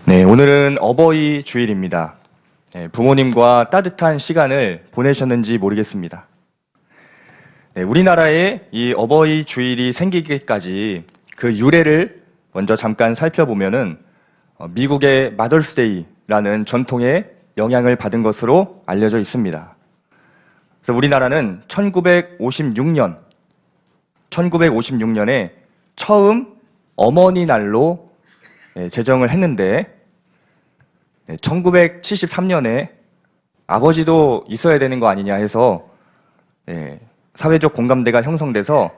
네, 오늘은 어버이 주일입니다. 네, 부모님과 따뜻한 시간을 보내셨는지 모르겠습니다. 네, 우리나라에 이 어버이 주일이 생기기까지 그 유래를 먼저 잠깐 살펴보면은 미국의 마더스데이라는 전통의 영향을 받은 것으로 알려져 있습니다. 그래서 우리나라는 1956년에 처음 어머니 날로 제정을 했는데 1973년에 아버지도 있어야 되는 거 아니냐 해서 사회적 공감대가 형성돼서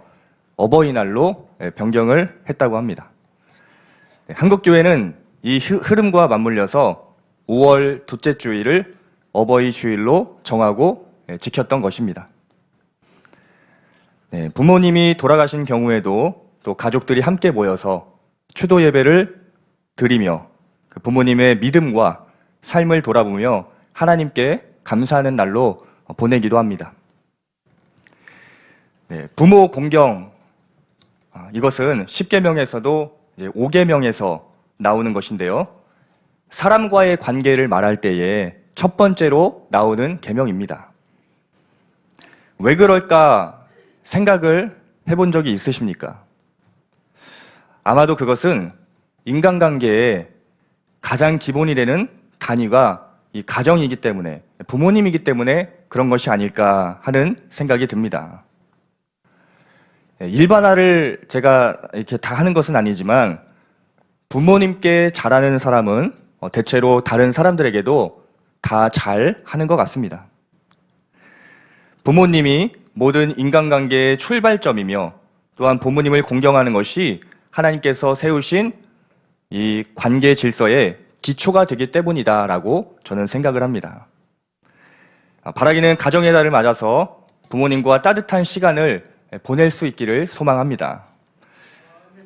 어버이날로 변경을 했다고 합니다. 한국교회는 이 흐름과 맞물려서 5월 둘째 주일을 어버이 주일로 정하고 지켰던 것입니다. 부모님이 돌아가신 경우에도 또 가족들이 함께 모여서 추도 예배를 드리며 부모님의 믿음과 삶을 돌아보며 하나님께 감사하는 날로 보내기도 합니다. 부모 공경, 이것은 10계명에서도 5계명에서 나오는 것인데요. 사람과의 관계를 말할 때에 첫 번째로 나오는 계명입니다. 왜 그럴까 생각을 해본 적이 있으십니까? 아마도 그것은 인간관계의 가장 기본이 되는 단위가 이 가정이기 때문에, 부모님이기 때문에 그런 것이 아닐까 하는 생각이 듭니다. 일반화를 제가 이렇게 다 하는 것은 아니지만 부모님께 잘하는 사람은 대체로 다른 사람들에게도 다 잘 하는 것 같습니다. 부모님이 모든 인간관계의 출발점이며 또한 부모님을 공경하는 것이 하나님께서 세우신 이 관계 질서의 기초가 되기 때문이다라고 저는 생각을 합니다. 바라기는 가정의 달을 맞아서 부모님과 따뜻한 시간을 보낼 수 있기를 소망합니다.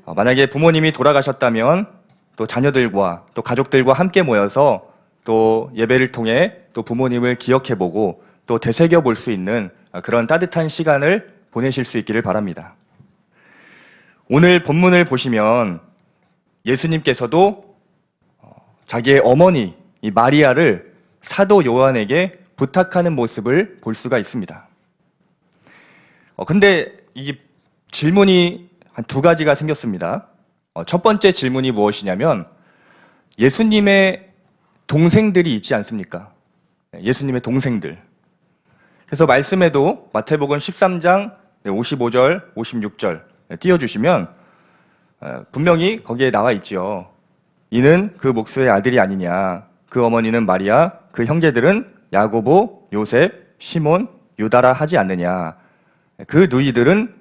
만약에 부모님이 돌아가셨다면 또 자녀들과 또 가족들과 함께 모여서 또 예배를 통해 또 부모님을 기억해보고 또 되새겨 볼 수 있는 그런 따뜻한 시간을 보내실 수 있기를 바랍니다. 오늘 본문을 보시면 예수님께서도 자기의 어머니 이 마리아를 사도 요한에게 부탁하는 모습을 볼 수가 있습니다. 근데 이 질문이 한 두 가지가 생겼습니다. 첫 번째 질문이 무엇이냐면 예수님의 동생들이 있지 않습니까? 예수님의 동생들. 그래서 말씀에도 마태복음 13장 55절, 56절 띄워주시면 분명히 거기에 나와 있지요. 이는 그 목수의 아들이 아니냐. 그 어머니는 마리아, 그 형제들은 야고보, 요셉, 시몬, 유다라 하지 않느냐. 그 누이들은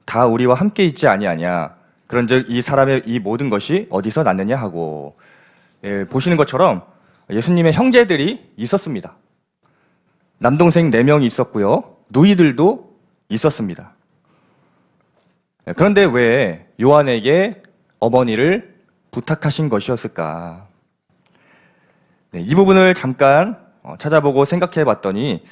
다 우리와 함께 있지 아니하냐. 그런즉 이 사람의 이 모든 것이 어디서 났느냐 하고 보시는 것처럼 예수님의 형제들이 있었습니다. 남동생 4명이 있었고요. 누이들도 있었습니다. 그런데 왜 요한에게 어머니를 부탁하신 것이었을까? 이 부분을 잠깐 찾아보고 생각해 봤더니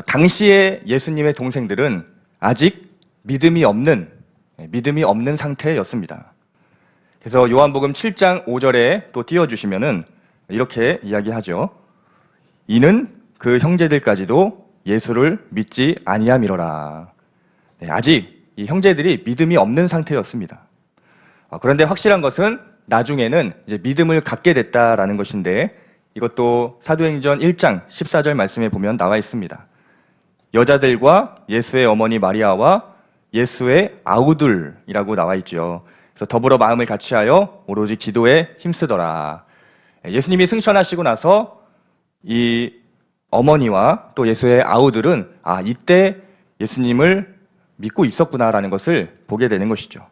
당시에 예수님의 동생들은 아직 믿음이 없는 상태였습니다. 그래서 요한복음 7장 5절에 또 띄워주시면은 이렇게 이야기하죠. 이는 그 형제들까지도 예수를 믿지 아니함이로라. 아직 이 형제들이 믿음이 없는 상태였습니다. 그런데 확실한 것은 나중에는 이제 믿음을 갖게 됐다라는 것인데 이것도 사도행전 1장 14절 말씀에 보면 나와 있습니다. 여자들과 예수의 어머니 마리아와 예수의 아우들이라고 나와 있죠. 그래서 더불어 마음을 같이하여 오로지 기도에 힘쓰더라. 예수님이 승천하시고 나서 이 어머니와 또 예수의 아우들은 이때 예수님을 믿고 있었구나라는 것을 보게 되는 것이죠.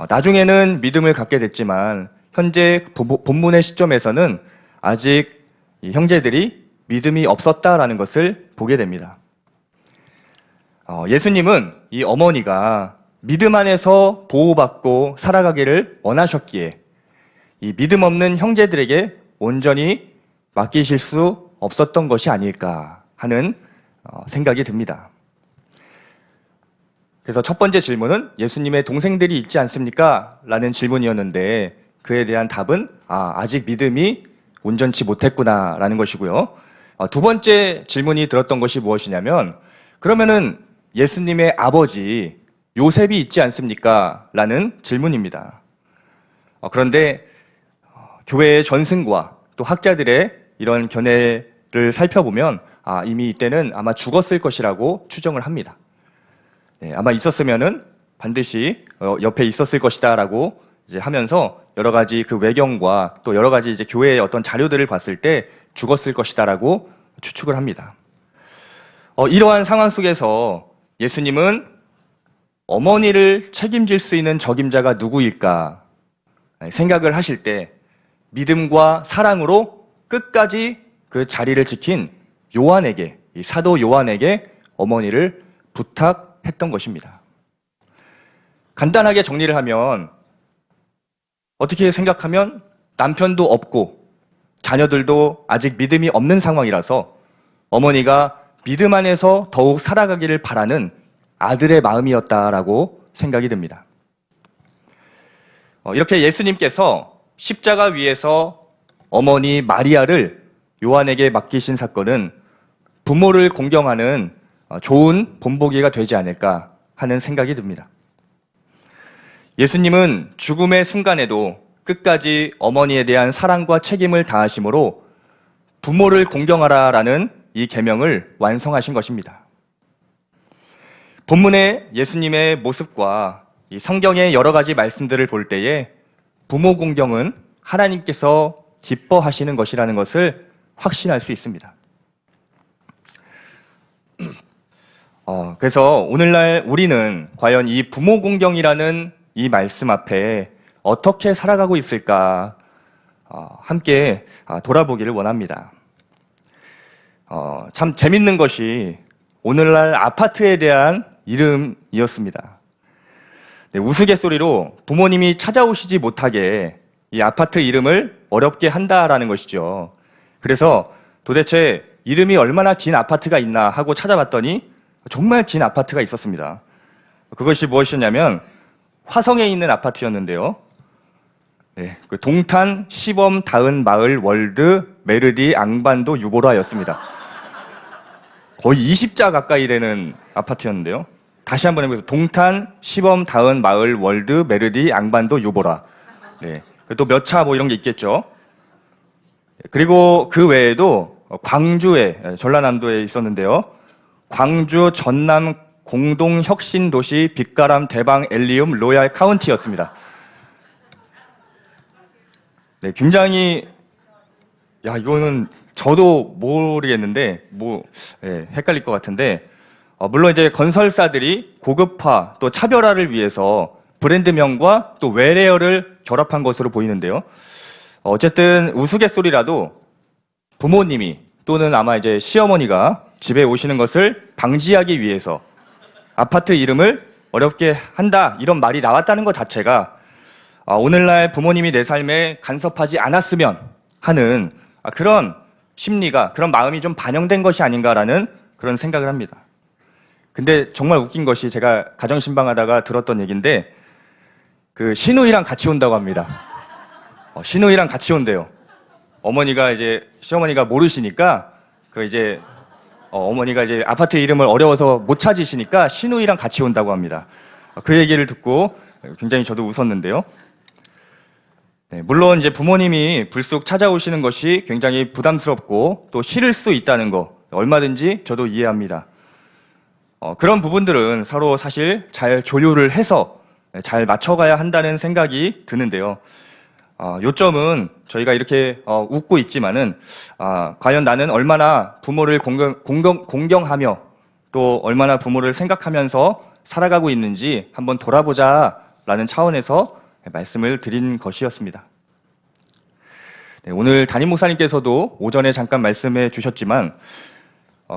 나중에는 믿음을 갖게 됐지만 현재 본문의 시점에서는 아직 이 형제들이 믿음이 없었다라는 것을 보게 됩니다. 예수님은 이 어머니가 믿음 안에서 보호받고 살아가기를 원하셨기에 이 믿음 없는 형제들에게 온전히 맡기실 수 없었던 것이 아닐까 하는 생각이 듭니다. 그래서 첫 번째 질문은 예수님의 동생들이 있지 않습니까? 라는 질문이었는데 그에 대한 답은 아직 믿음이 온전치 못했구나라는 것이고요. 두 번째 질문이 들었던 것이 무엇이냐면 그러면은 예수님의 아버지 요셉이 있지 않습니까? 라는 질문입니다. 그런데 교회의 전승과 또 학자들의 이런 견해를 살펴보면 이미 이때는 아마 죽었을 것이라고 추정을 합니다. 네, 아마 있었으면은 반드시 옆에 있었을 것이다라고 이제 하면서 여러 가지 그 외경과 또 여러 가지 이제 교회의 어떤 자료들을 봤을 때 죽었을 것이다라고 추측을 합니다. 이러한 상황 속에서 예수님은 어머니를 책임질 수 있는 적임자가 누구일까 생각을 하실 때 믿음과 사랑으로 끝까지 그 자리를 지킨 요한에게, 이 사도 요한에게 어머니를 부탁했던 것입니다. 간단하게 정리를 하면 어떻게 생각하면 남편도 없고 자녀들도 아직 믿음이 없는 상황이라서 어머니가 믿음 안에서 더욱 살아가기를 바라는 아들의 마음이었다라고 생각이 듭니다. 이렇게 예수님께서 십자가 위에서 어머니 마리아를 요한에게 맡기신 사건은 부모를 공경하는 좋은 본보기가 되지 않을까 하는 생각이 듭니다. 예수님은 죽음의 순간에도 끝까지 어머니에 대한 사랑과 책임을 다하심으로 부모를 공경하라라는 이 계명을 완성하신 것입니다. 본문의 예수님의 모습과 이 성경의 여러 가지 말씀들을 볼 때에 부모 공경은 하나님께서 기뻐하시는 것이라는 것을 확신할 수 있습니다. 그래서 오늘날 우리는 과연 이 부모 공경이라는 이 말씀 앞에 어떻게 살아가고 있을까 함께 돌아보기를 원합니다. 참 재밌는 것이 오늘날 아파트에 대한 이름이었습니다. 네, 우스갯소리로 부모님이 찾아오시지 못하게 이 아파트 이름을 어렵게 한다라는 것이죠. 그래서 도대체 이름이 얼마나 긴 아파트가 있나 하고 찾아봤더니 정말 긴 아파트가 있었습니다. 그것이 무엇이었냐면 화성에 있는 아파트였는데요. 네, 그 동탄 시범 다은 마을 월드 메르디 앙반도 유보라였습니다. 거의 20자 가까이 되는 아파트였는데요. 다시 한번 해보겠습니다. 동탄 시범 다은 마을 월드 메르디 앙반도 유보라. 네, 또 몇 차 뭐 이런 게 있겠죠. 그리고 그 외에도 광주에 전라남도에 있었는데요. 광주 전남 공동 혁신 도시 빛가람 대방 엘리움 로얄 카운티였습니다. 네, 굉장히 이거는 저도 모르겠는데 헷갈릴 것 같은데 물론 이제 건설사들이 고급화 또 차별화를 위해서 브랜드명과 또 외래어를 결합한 것으로 보이는데요. 어쨌든 우스갯소리라도 부모님이 또는 아마 이제 시어머니가 집에 오시는 것을 방지하기 위해서 아파트 이름을 어렵게 한다 이런 말이 나왔다는 것 자체가 오늘날 부모님이 내 삶에 간섭하지 않았으면 하는 그런 심리가, 그런 마음이 좀 반영된 것이 아닌가라는 그런 생각을 합니다. 근데 정말 웃긴 것이 제가 가정신방하다가 들었던 얘기인데 그 시누이랑 같이 온다고 합니다. 시누이랑 같이 온대요. 어머니가 이제 시어머니가 모르시니까 어머니가 이제 아파트 이름을 어려워서 못 찾으시니까 시누이랑 같이 온다고 합니다. 그 얘기를 듣고 굉장히 저도 웃었는데요. 네, 물론 이제 부모님이 불쑥 찾아오시는 것이 굉장히 부담스럽고 또 싫을 수 있다는 거 얼마든지 저도 이해합니다. 그런 부분들은 서로 사실 잘 조율을 해서 잘 맞춰가야 한다는 생각이 드는데요. 요점은 저희가 이렇게 웃고 있지만은 과연 나는 얼마나 부모를 공경하며 또 얼마나 부모를 생각하면서 살아가고 있는지 한번 돌아보자라는 차원에서 말씀을 드린 것이었습니다. 네, 오늘 담임 목사님께서도 오전에 잠깐 말씀해 주셨지만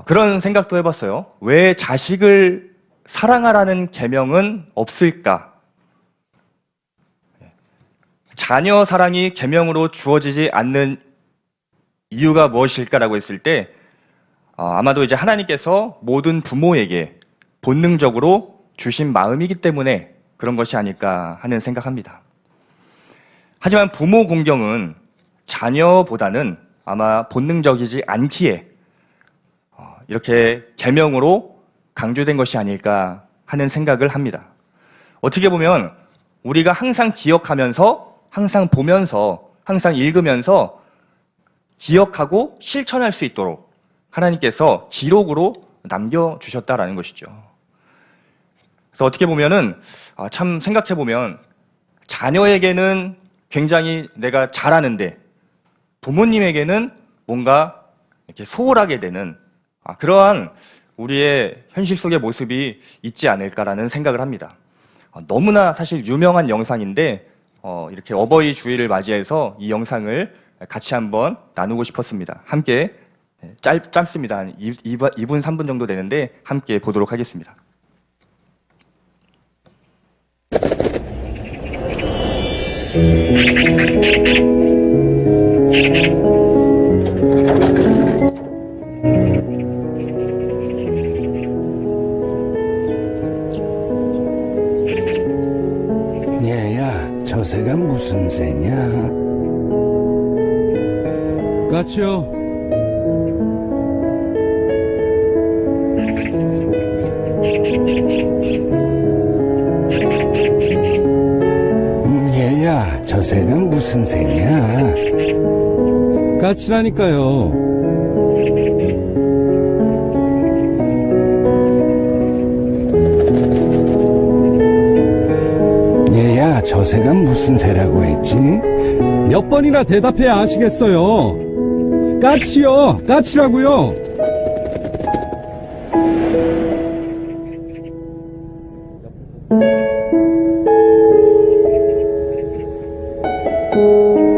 그런 생각도 해봤어요. 왜 자식을 사랑하라는 계명은 없을까? 자녀 사랑이 계명으로 주어지지 않는 이유가 무엇일까라고 했을 때 아마도 이제 하나님께서 모든 부모에게 본능적으로 주신 마음이기 때문에 그런 것이 아닐까 하는 생각합니다. 하지만 부모 공경은 자녀보다는 아마 본능적이지 않기에 이렇게 계명으로 강조된 것이 아닐까 하는 생각을 합니다. 어떻게 보면 우리가 항상 기억하면서, 항상 보면서, 항상 읽으면서 기억하고 실천할 수 있도록 하나님께서 기록으로 남겨주셨다라는 것이죠. 그래서 어떻게 보면은 참 생각해보면 자녀에게는 굉장히 내가 잘하는데 부모님에게는 뭔가 이렇게 소홀하게 되는 그러한 우리의 현실 속의 모습이 있지 않을까라는 생각을 합니다. 너무나 사실 유명한 영상인데 이렇게 어버이 주일을 맞이해서 이 영상을 같이 한번 나누고 싶었습니다. 함께 짧습니다. 한 2분, 3분 정도 되는데 함께 보도록 하겠습니다. 얘야, 저 새가 무슨 새냐? 까치요. 얘야, 저 새가 무슨 새냐? 까치라니까요. 얘야, 저 새가 무슨 새라고 했지? 몇 번이나 대답해야 아시겠어요. 까치요. 까치라고요.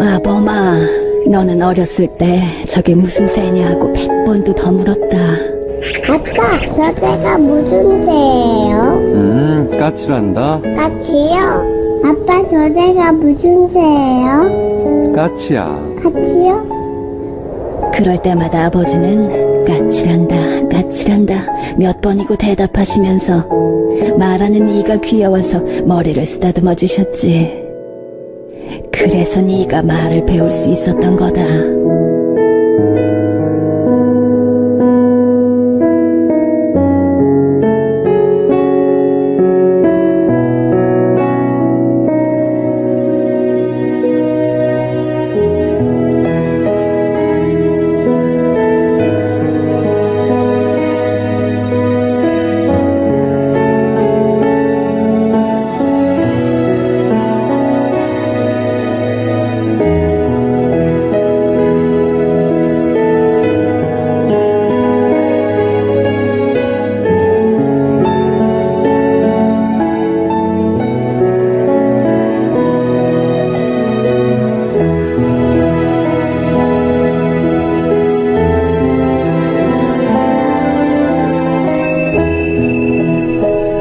아범아, 너는 어렸을 때 저게 무슨 새냐고 100번도 더 물었다. 아빠, 저 새가 무슨 새예요? 까치란다. 까치요? 아빠, 저 새가 무슨 새예요? 까치야. 까치요? 그럴 때마다 아버지는 까칠한다, 까칠한다 몇 번이고 대답하시면서 말하는 이가 귀여워서 머리를 쓰다듬어 주셨지. 그래서 네가 말을 배울 수 있었던 거다.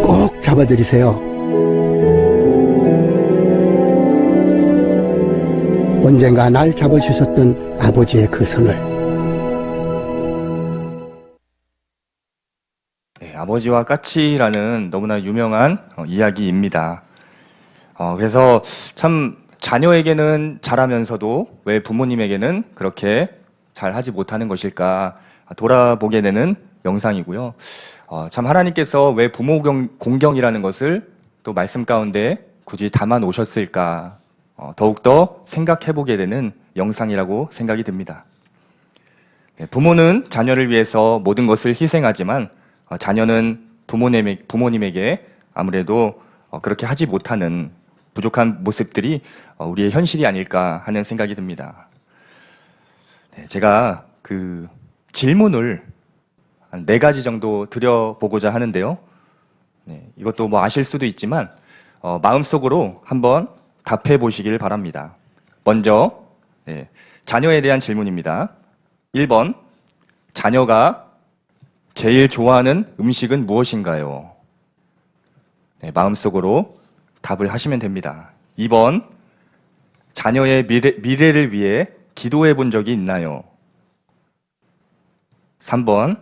꼭 잡아드리세요. 언젠가 날 잡아주셨던 아버지의 그 손을. 네, 아버지와 까치라는 너무나 유명한 이야기입니다. 그래서 참 자녀에게는 잘하면서도 왜 부모님에게는 그렇게 잘하지 못하는 것일까 돌아보게 되는 영상이고요. 참 하나님께서 왜 부모 공경이라는 것을 또 말씀 가운데 굳이 담아 놓으셨을까 더욱더 생각해보게 되는 영상이라고 생각이 듭니다. 네, 부모는 자녀를 위해서 모든 것을 희생하지만 자녀는 부모님에게 아무래도 그렇게 하지 못하는 부족한 모습들이 우리의 현실이 아닐까 하는 생각이 듭니다. 네, 제가 그 질문을 한 4가지 정도 드려보고자 하는데요. 네, 이것도 뭐 아실 수도 있지만 마음속으로 한번 답해 보시길 바랍니다. 먼저 자녀에 대한 질문입니다. 1번, 자녀가 제일 좋아하는 음식은 무엇인가요? 네, 마음속으로 답을 하시면 됩니다. 2번, 자녀의 미래를 위해 기도해 본 적이 있나요? 3번,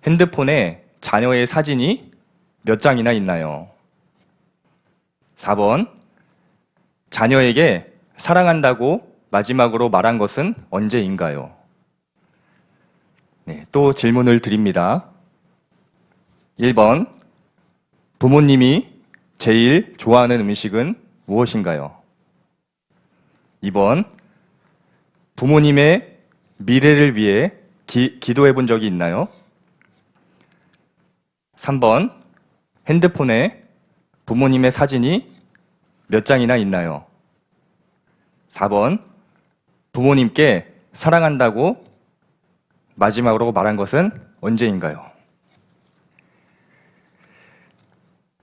핸드폰에 자녀의 사진이 몇 장이나 있나요? 4번, 자녀에게 사랑한다고 마지막으로 말한 것은 언제인가요? 네, 또 질문을 드립니다. 1번, 부모님이 제일 좋아하는 음식은 무엇인가요? 2번, 부모님의 미래를 위해 기도해 본 적이 있나요? 3번, 핸드폰에 부모님의 사진이 몇 장이나 있나요? 4번, 부모님께 사랑한다고 마지막으로 말한 것은 언제인가요?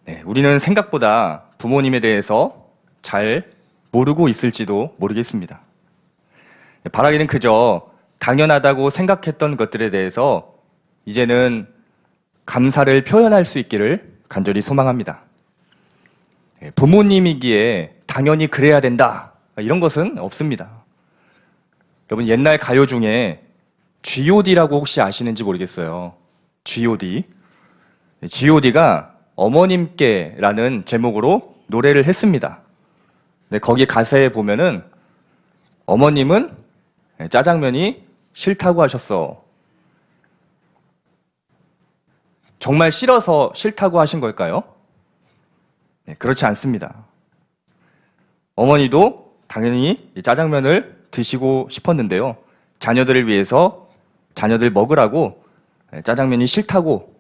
네, 우리는 생각보다 부모님에 대해서 잘 모르고 있을지도 모르겠습니다. 바라기는 그저 당연하다고 생각했던 것들에 대해서 이제는 감사를 표현할 수 있기를 간절히 소망합니다. 부모님이기에 당연히 그래야 된다, 이런 것은 없습니다. 여러분, 옛날 가요 중에 G.O.D라고 혹시 아시는지 모르겠어요. G.O.D. G.O.D가 어머님께라는 제목으로 노래를 했습니다. 네, 거기 가사에 보면은 어머님은 짜장면이 싫다고 하셨어. 정말 싫어서 싫다고 하신 걸까요? 네, 그렇지 않습니다. 어머니도 당연히 이 짜장면을 드시고 싶었는데요. 자녀들을 위해서 자녀들 먹으라고 짜장면이 싫다고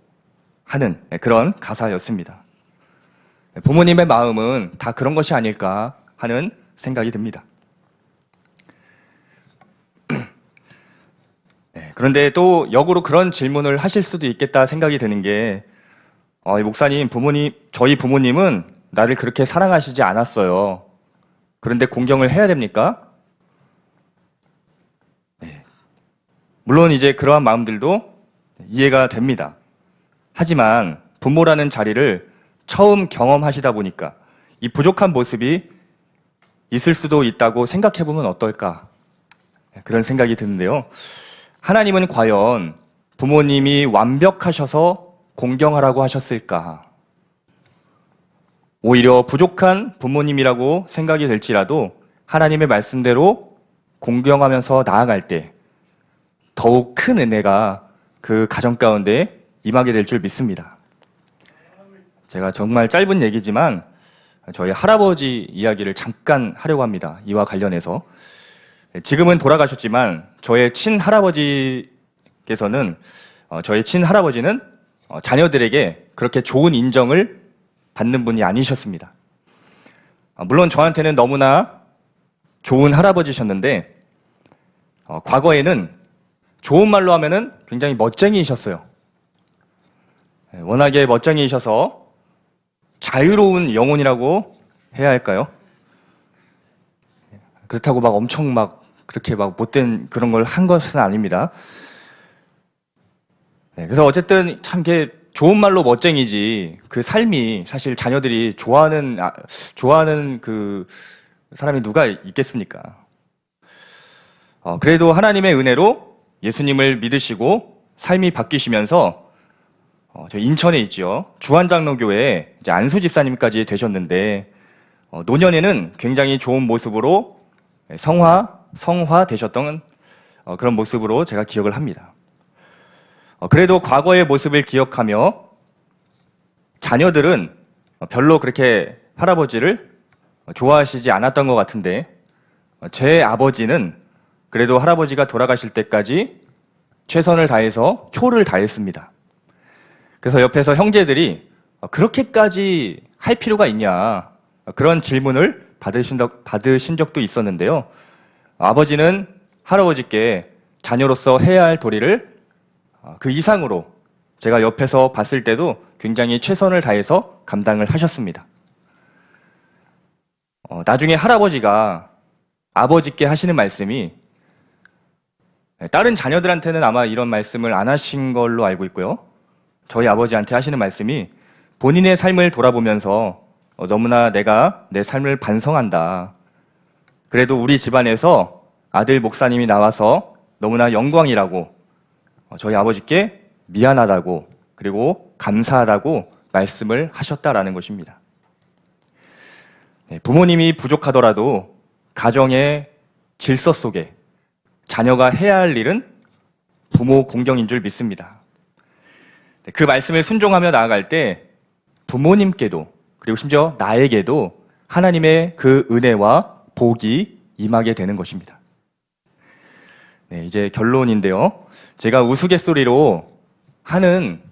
하는 그런 가사였습니다. 부모님의 마음은 다 그런 것이 아닐까 하는 생각이 듭니다. 네, 그런데 또 역으로 그런 질문을 하실 수도 있겠다 생각이 드는 게, 목사님, 저희 부모님은 나를 그렇게 사랑하시지 않았어요. 그런데 공경을 해야 됩니까? 네. 물론 이제 그러한 마음들도 이해가 됩니다. 하지만 부모라는 자리를 처음 경험하시다 보니까 이 부족한 모습이 있을 수도 있다고 생각해 보면 어떨까? 그런 생각이 드는데요. 하나님은 과연 부모님이 완벽하셔서 공경하라고 하셨을까? 오히려 부족한 부모님이라고 생각이 될지라도 하나님의 말씀대로 공경하면서 나아갈 때 더욱 큰 은혜가 그 가정 가운데 임하게 될 줄 믿습니다. 제가 정말 짧은 얘기지만 저희 할아버지 이야기를 잠깐 하려고 합니다. 이와 관련해서. 지금은 돌아가셨지만 저의 친할아버지께서는 저희 친할아버지는 자녀들에게 그렇게 좋은 인정을 받는 분이 아니셨습니다. 물론 저한테는 너무나 좋은 할아버지셨는데 과거에는 좋은 말로 하면은 굉장히 멋쟁이이셨어요. 워낙에 멋쟁이이셔서 자유로운 영혼이라고 해야 할까요? 그렇다고 막 엄청 막 그렇게 막 못된 그런 걸 한 것은 아닙니다. 그래서 어쨌든 참 이게 좋은 말로 멋쟁이지 그 삶이 사실 자녀들이 좋아하는 그 사람이 누가 있겠습니까? 그래도 하나님의 은혜로 예수님을 믿으시고 삶이 바뀌시면서 저 인천에 있죠. 주한장로교회에 이제 안수 집사님까지 되셨는데 노년에는 굉장히 좋은 모습으로 성화 되셨던 그런 모습으로 제가 기억을 합니다. 그래도 과거의 모습을 기억하며 자녀들은 별로 그렇게 할아버지를 좋아하시지 않았던 것 같은데 제 아버지는 그래도 할아버지가 돌아가실 때까지 최선을 다해서 효를 다했습니다. 그래서 옆에서 형제들이 그렇게까지 할 필요가 있냐 그런 질문을 받으신 적도 있었는데요. 아버지는 할아버지께 자녀로서 해야 할 도리를 그 이상으로 제가 옆에서 봤을 때도 굉장히 최선을 다해서 감당을 하셨습니다. 나중에 할아버지가 아버지께 하시는 말씀이 다른 자녀들한테는 아마 이런 말씀을 안 하신 걸로 알고 있고요. 저희 아버지한테 하시는 말씀이 본인의 삶을 돌아보면서 너무나 내가 내 삶을 반성한다. 그래도 우리 집안에서 아들 목사님이 나와서 너무나 영광이라고 저희 아버지께 미안하다고 그리고 감사하다고 말씀을 하셨다라는 것입니다. 부모님이 부족하더라도 가정의 질서 속에 자녀가 해야 할 일은 부모 공경인 줄 믿습니다. 그 말씀을 순종하며 나아갈 때 부모님께도 그리고 심지어 나에게도 하나님의 그 은혜와 복이 임하게 되는 것입니다. 네, 이제 결론인데요. 제가 우스갯소리로 하는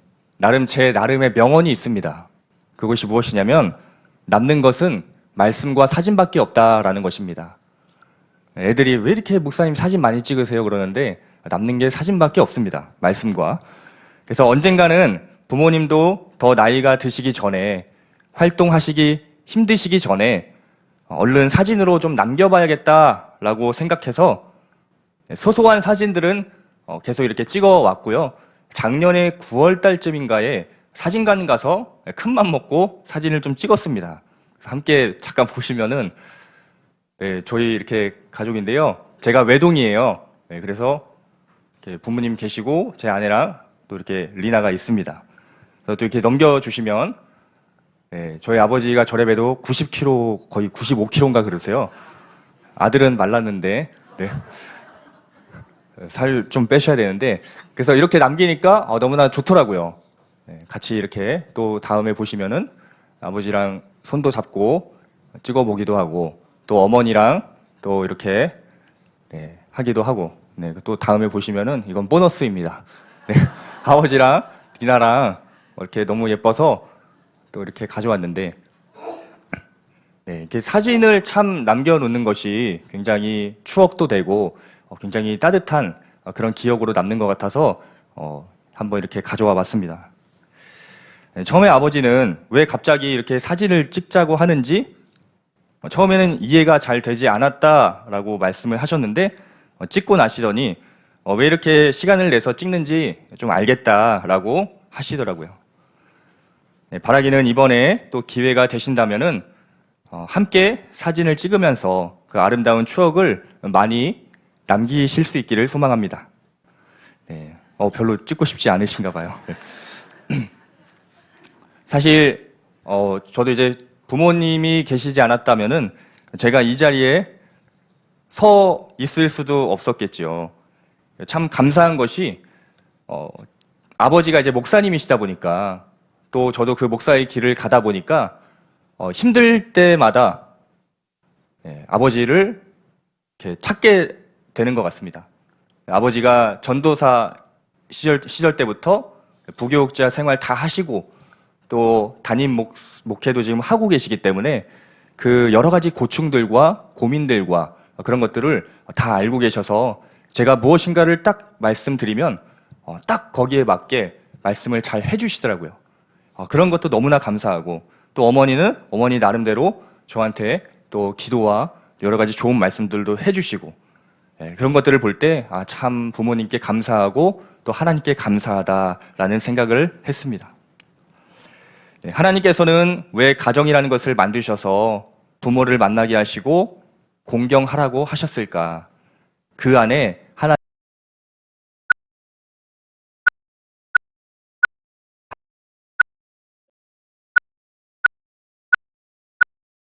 제 나름의 명언이 있습니다. 그것이 무엇이냐면 남는 것은 말씀과 사진밖에 없다라는 것입니다. 애들이 왜 이렇게 목사님 사진 많이 찍으세요? 그러는데 남는 게 사진밖에 없습니다. 말씀과. 그래서 언젠가는 부모님도 더 나이가 드시기 전에 활동하시기 힘드시기 전에 얼른 사진으로 좀 남겨봐야겠다라고 생각해서 소소한 사진들은 계속 이렇게 찍어 왔고요. 작년에 9월 달쯤인가에 사진관 가서 큰맘 먹고 사진을 좀 찍었습니다. 그래서 함께 잠깐 보시면은 네, 저희 이렇게 가족인데요. 제가 외동이에요. 네, 그래서 이렇게 부모님 계시고 제 아내랑 또 이렇게 리나가 있습니다. 그래서 또 이렇게 넘겨주시면 네, 저희 아버지가 저래 봬도 90kg, 거의 95kg인가 그러세요. 아들은 말랐는데 네. 살 좀 빼셔야 되는데 그래서 이렇게 남기니까 너무나 좋더라고요. 네, 같이 이렇게 또 다음에 보시면은 아버지랑 손도 잡고 찍어보기도 하고 또 어머니랑 또 이렇게 네, 하기도 하고 네, 또 다음에 보시면은 이건 보너스입니다. 네, 아버지랑 리나랑 이렇게 너무 예뻐서 또 이렇게 가져왔는데 네, 이렇게 사진을 참 남겨놓는 것이 굉장히 추억도 되고 굉장히 따뜻한 그런 기억으로 남는 것 같아서 한번 이렇게 가져와 봤습니다. 네, 처음에 아버지는 왜 갑자기 이렇게 사진을 찍자고 하는지 처음에는 이해가 잘 되지 않았다라고 말씀을 하셨는데 찍고 나시더니 왜 이렇게 시간을 내서 찍는지 좀 알겠다라고 하시더라고요. 네, 바라기는 이번에 또 기회가 되신다면은 함께 사진을 찍으면서 그 아름다운 추억을 많이 남기실 수 있기를 소망합니다. 네, 별로 찍고 싶지 않으신가 봐요. 네. 사실 저도 이제 부모님이 계시지 않았다면은 제가 이 자리에 서 있을 수도 없었겠죠. 참 감사한 것이 아버지가 이제 목사님이시다 보니까 또 저도 그 목사의 길을 가다 보니까 힘들 때마다 아버지를 이렇게 찾게 되는 것 같습니다. 아버지가 전도사 시절 때부터 부교육자 생활 다 하시고 또 담임 목회도 지금 하고 계시기 때문에 그 여러 가지 고충들과 고민들과 그런 것들을 다 알고 계셔서 제가 무엇인가를 딱 말씀드리면 딱 거기에 맞게 말씀을 잘 해주시더라고요. 그런 것도 너무나 감사하고 또 어머니는 어머니 나름대로 저한테 또 기도와 여러 가지 좋은 말씀들도 해주시고 그런 것들을 볼 때 참 부모님께 감사하고 또 하나님께 감사하다라는 생각을 했습니다. 하나님께서는 왜 가정이라는 것을 만드셔서 부모를 만나게 하시고 공경하라고 하셨을까? 그 안에